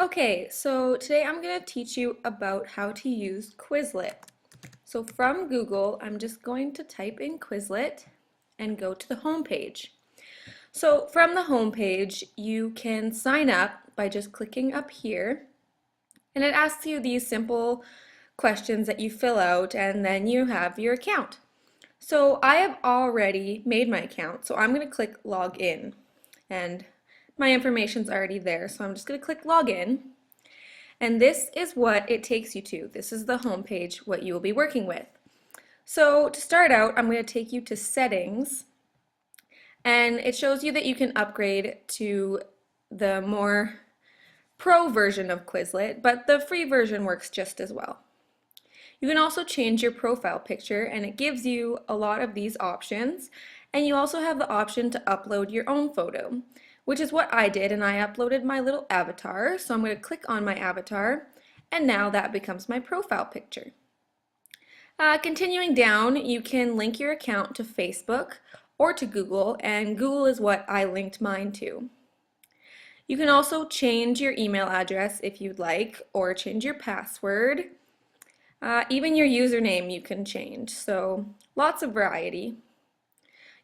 Okay, so today I'm going to teach you about how to use Quizlet. So from Google, I'm just going to type in Quizlet and go to the home page. So from the home page, you can sign up by just clicking up here, and it asks you these simple questions that you fill out, and then you have your account. So I have already made my account, so I'm going to click log in, and my information's already there, so I'm just going to click log in. And this is what it takes you to. This is the home page, what you will be working with. So to start out, I'm going to take you to settings, and it shows you that you can upgrade to the more pro version of Quizlet, but the free version works just as well. You can also change your profile picture, and it gives you a lot of these options, and you also have the option to upload your own photo, which is what I did, and I uploaded my little avatar. So I'm going to click on my avatar, and now that becomes my profile picture. Continuing down, you can link your account to Facebook or to Google, and Google is what I linked mine to. You can also change your email address if you'd like, or change your password. Even your username you can change, so lots of variety.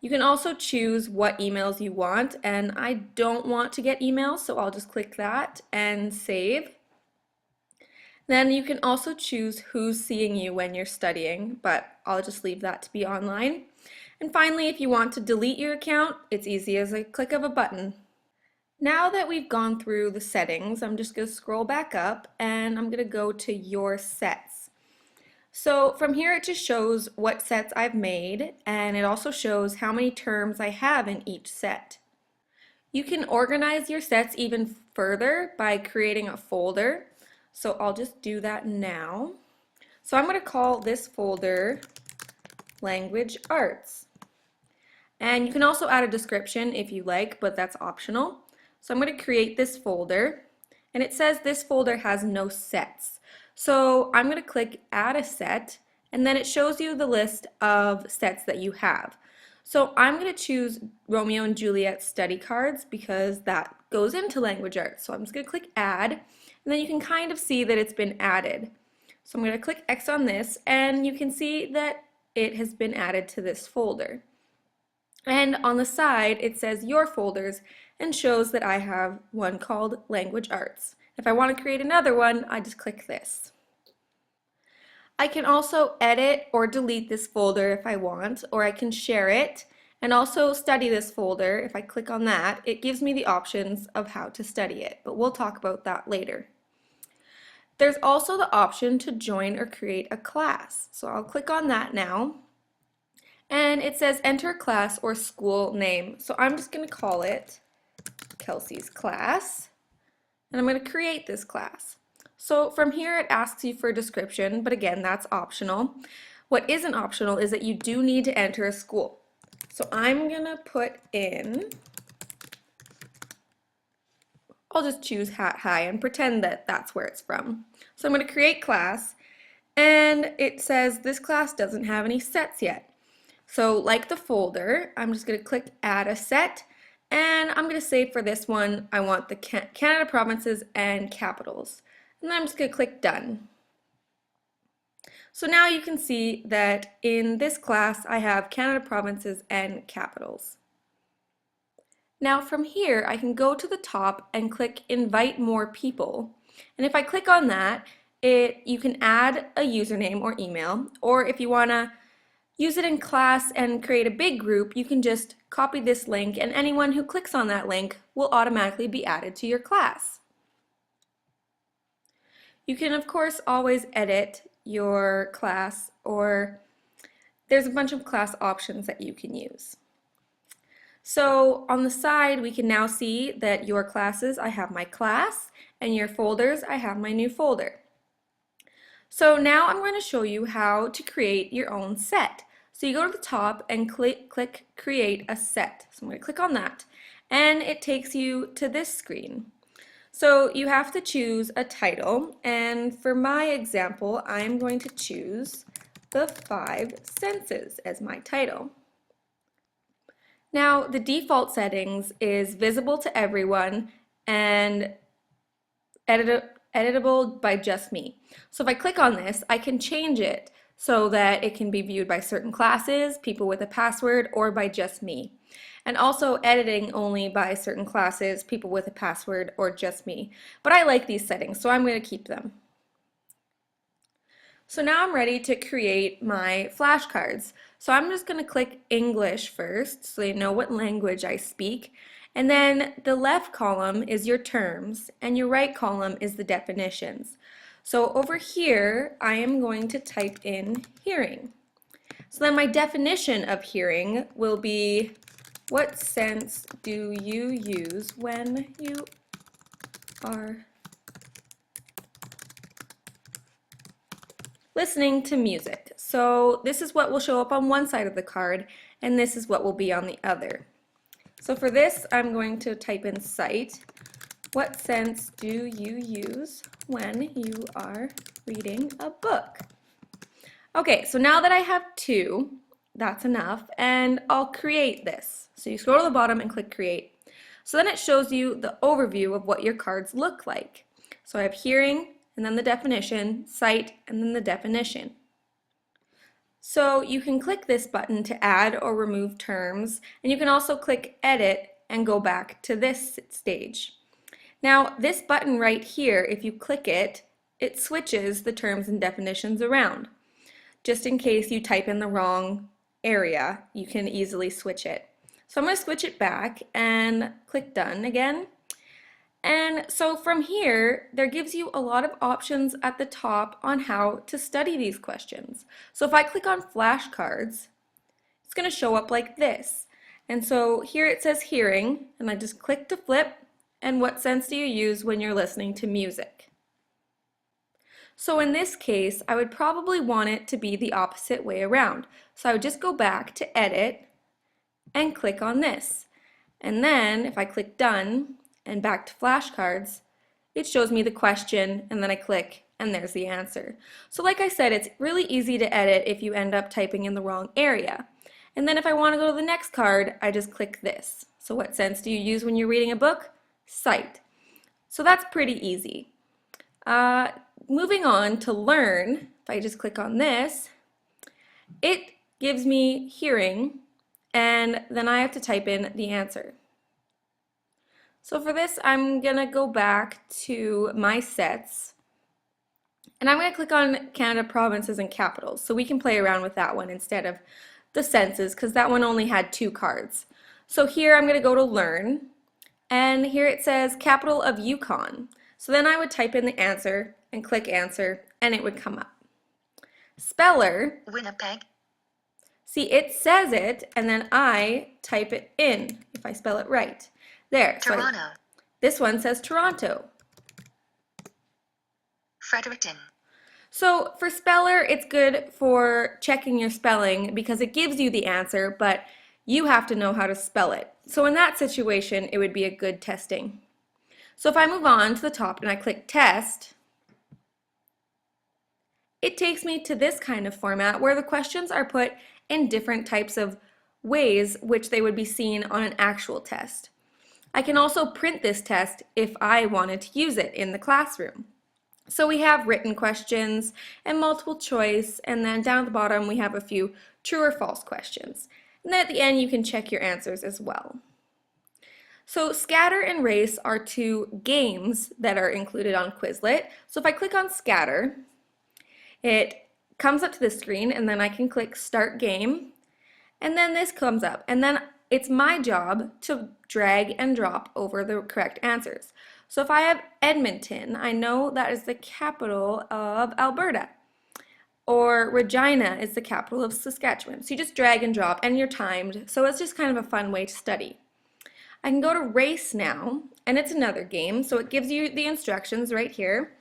You can also choose what emails you want, and I don't want to get emails, so I'll just click that and save. Then you can also choose who's seeing you when you're studying, but I'll just leave that to be online. And finally, if you want to delete your account, it's easy as a click of a button. Now that we've gone through the settings, I'm just going to scroll back up and I'm going to go to your sets. So from here it just shows what sets I've made, and it also shows how many terms I have in each set. You can organize your sets even further by creating a folder. So I'll just do that now. So I'm going to call this folder Language Arts. And you can also add a description if you like, but that's optional. So I'm going to create this folder, and it says this folder has no sets. So I'm going to click add a set, and then it shows you the list of sets that you have. So I'm going to choose Romeo and Juliet study cards because that goes into language arts. So I'm just going to click add, and then you can kind of see that it's been added. So I'm going to click X on this, and you can see that it has been added to this folder. And on the side it says your folders and shows that I have one called Language Arts. If I want to create another one, I just click this. I can also edit or delete this folder if I want, or I can share it and also study this folder. If I click on that, it gives me the options of how to study it, but we'll talk about that later. There's also the option to join or create a class. So I'll click on that now. And it says enter a class or school name. So I'm just going to call it Kelsey's class. And I'm going to create this class. So from here it asks you for a description, but again, that's optional. What isn't optional is that you do need to enter a school. So I'm going to put in, I'll just choose Hat High and pretend that that's where it's from. So I'm going to create class, and it says this class doesn't have any sets yet. So like the folder, I'm just going to click add a set, and I'm going to say for this one I want the Canada provinces and capitals, and then I'm just going to click done. So now you can see that in this class I have Canada provinces and capitals. Now from here I can go to the top and click invite more people, and if I click on that, you can add a username or email, or if you want to use it in class and create a big group, you can just copy this link, and anyone who clicks on that link will automatically be added to your class. You can of course always edit your class, or there's a bunch of class options that you can use. So on the side we can now see that your classes, I have my class, and your folders, I have my new folder. So now I'm going to show you how to create your own set. So you go to the top and click create a set. So I'm going to click on that, and it takes you to this screen. So you have to choose a title, and for my example I'm going to choose the 5 senses as my title. Now the default settings is visible to everyone and editable by just me. So if I click on this, I can change it so that it can be viewed by certain classes, people with a password, or by just me. And also editing only by certain classes, people with a password, or just me. But I like these settings, so I'm going to keep them. So now I'm ready to create my flashcards. So I'm just going to click English first so you know what language I speak. And then the left column is your terms and your right column is the definitions. So over here I am going to type in hearing. So then my definition of hearing will be, what sense do you use when you are listening to music? So this is what will show up on one side of the card and this is what will be on the other. So for this I'm going to type in sight. What sense do you use when you are reading a book? Okay, so now that I have two, that's enough, and I'll create this. So you scroll to the bottom and click create. So then it shows you the overview of what your cards look like. So I have hearing, and then the definition, sight, and then the definition. So you can click this button to add or remove terms, and you can also click edit and go back to this stage. Now this button right here, if you click it, it switches the terms and definitions around. Just in case you type in the wrong area, you can easily switch it. So I'm going to switch it back and click done again. And so from here, there gives you a lot of options at the top on how to study these questions. So if I click on flashcards, it's going to show up like this. And so here it says hearing, and I just click to flip, and what sense do you use when you're listening to music? So in this case, I would probably want it to be the opposite way around. So I would just go back to edit and click on this. And then if I click done and back to flashcards, it shows me the question and then I click and there's the answer. So like I said, it's really easy to edit if you end up typing in the wrong area. And then if I want to go to the next card, I just click this. So what sense do you use when you're reading a book? Sight. So that's pretty easy. Moving on to learn, if I just click on this, it gives me hearing and then I have to type in the answer. So for this, I'm going to go back to my sets and I'm going to click on Canada provinces and capitals so we can play around with that one instead of the senses because that one only had two cards. So here I'm going to go to learn and here it says capital of Yukon. So then I would type in the answer and click answer and it would come up. Speller, Winnipeg. See, it says it and then I type it in if I spell it right. There. Toronto. So this one says Toronto. Fredericton. So for speller, it's good for checking your spelling because it gives you the answer, but you have to know how to spell it. So in that situation, it would be a good testing. So if I move on to the top and I click test, it takes me to this kind of format where the questions are put in different types of ways which they would be seen on an actual test. I can also print this test if I wanted to use it in the classroom. So we have written questions and multiple choice, and then down at the bottom we have a few true or false questions. And then at the end you can check your answers as well. So scatter and race are two games that are included on Quizlet. So if I click on scatter, it comes up to the screen and then I can click start game and then this comes up and then it's my job to drag and drop over the correct answers. So if I have Edmonton, I know that is the capital of Alberta. Or Regina is the capital of Saskatchewan. So you just drag and drop and you're timed. So it's just kind of a fun way to study. I can go to race now and it's another game. So it gives you the instructions right here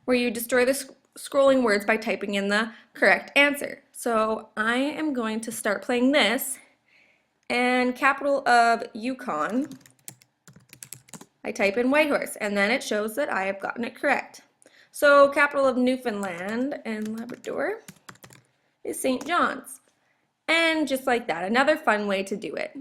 where you destroy the scrolling words by typing in the correct answer. So I am going to start playing this and capital of Yukon, I type in Whitehorse and then it shows that I have gotten it correct. So capital of Newfoundland and Labrador is St. John's. And just like that, another fun way to do it.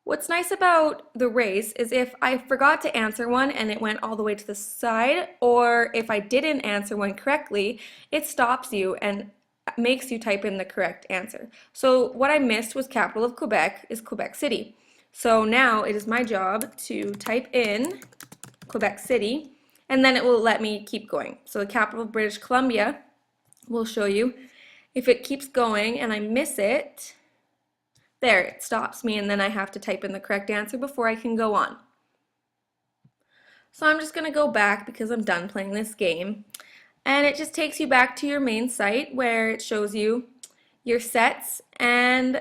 What's nice about the race is if I forgot to answer one and it went all the way to the side, or if I didn't answer one correctly, it stops you and makes you type in the correct answer. So what I missed was capital of Quebec is Quebec City. So now it is my job to type in Quebec City, and then it will let me keep going. So the capital of British Columbia will show you. If it keeps going and I miss it, there, it stops me, and then I have to type in the correct answer before I can go on. So I'm just going to go back because I'm done playing this game. And it just takes you back to your main site where it shows you your sets, and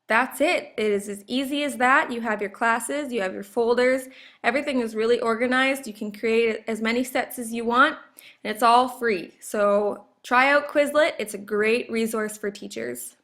that's it. It is as easy as that. You have your classes, you have your folders, everything is really organized. You can create as many sets as you want, and it's all free. So try out Quizlet. It's a great resource for teachers.